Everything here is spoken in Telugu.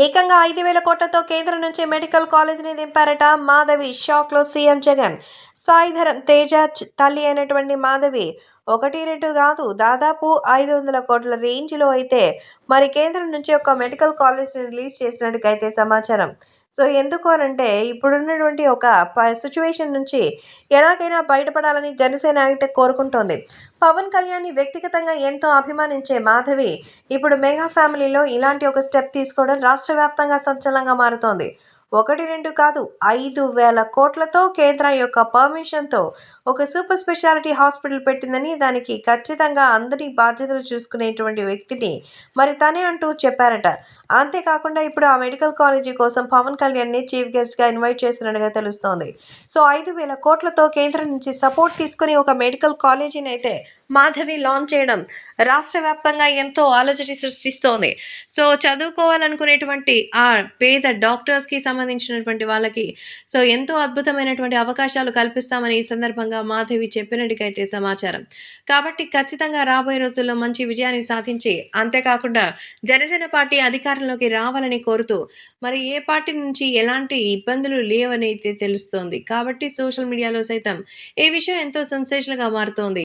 ఏకంగా 5,000 కోట్లతో కేంద్రం నుంచి మెడికల్ కాలేజీని దింపారట మాధవి. షాక్లో సీఎం జగన్. సాయిధరం తేజ తల్లి అయినటువంటి మాధవి ఒకటి రెండు కాదు, దాదాపు 500 కోట్ల రేంజ్లో అయితే మరి కేంద్రం నుంచి ఒక మెడికల్ కాలేజ్ని రిలీజ్ చేసినట్టుకైతే సమాచారం. సో ఎందుకు అనంటే ఇప్పుడున్నటువంటి ఒక సిచ్యువేషన్ నుంచి ఎలాగైనా బయటపడాలని జనసేన అయితే కోరుకుంటోంది. పవన్ కళ్యాణ్ని వ్యక్తిగతంగా ఎంతో అభిమానించే మాధవి ఇప్పుడు మెగా ఫ్యామిలీలో ఇలాంటి ఒక స్టెప్ తీసుకోవడం రాష్ట్ర వ్యాప్తంగా సంచలనంగా మారుతోంది. ఒకటి రెండు కాదు, 5,000 కోట్లతో కేంద్రం యొక్క పర్మిషన్తో ఒక సూపర్ స్పెషాలిటీ హాస్పిటల్ పెట్టిందని, దానికి ఖచ్చితంగా అందరి బాధ్యతలు చూసుకునేటువంటి వ్యక్తిని మరి తనే అంటూ చెప్పారట. అంతేకాకుండా ఇప్పుడు ఆ మెడికల్ కాలేజీ కోసం పవన్ కళ్యాణ్ని చీఫ్ గెస్ట్గా ఇన్వైట్ చేస్తున్నట్టుగా తెలుస్తోంది. సో 5,000 కోట్లతో కేంద్రం నుంచి సపోర్ట్ తీసుకుని ఒక మెడికల్ కాలేజీని అయితే మాధవి లాంచ్ చేయడం రాష్ట్ర వ్యాప్తంగా ఎంతో అలజడి సృష్టిస్తోంది. సో చదువుకోవాలనుకునేటువంటి ఆ పేద డాక్టర్స్కి సంబంధించినటువంటి వాళ్ళకి సో ఎంతో అద్భుతమైనటువంటి అవకాశాలు కల్పిస్తామని ఈ సందర్భంగా మాధవి చెప్పినట్టుకైతే సమాచారం. కాబట్టి ఖచ్చితంగా రాబోయే రోజుల్లో మంచి విజయాన్ని సాధించి, అంతేకాకుండా జనసేన పార్టీ అధికారంలోకి రావాలని కోరుతూ మరి ఏ పార్టీ నుంచి ఎలాంటి ఇబ్బందులు లేవని అయితే తెలుస్తోంది. కాబట్టి సోషల్ మీడియాలో సైతం ఈ విషయం ఎంతో సెన్సేషన్‌గా మారుతోంది.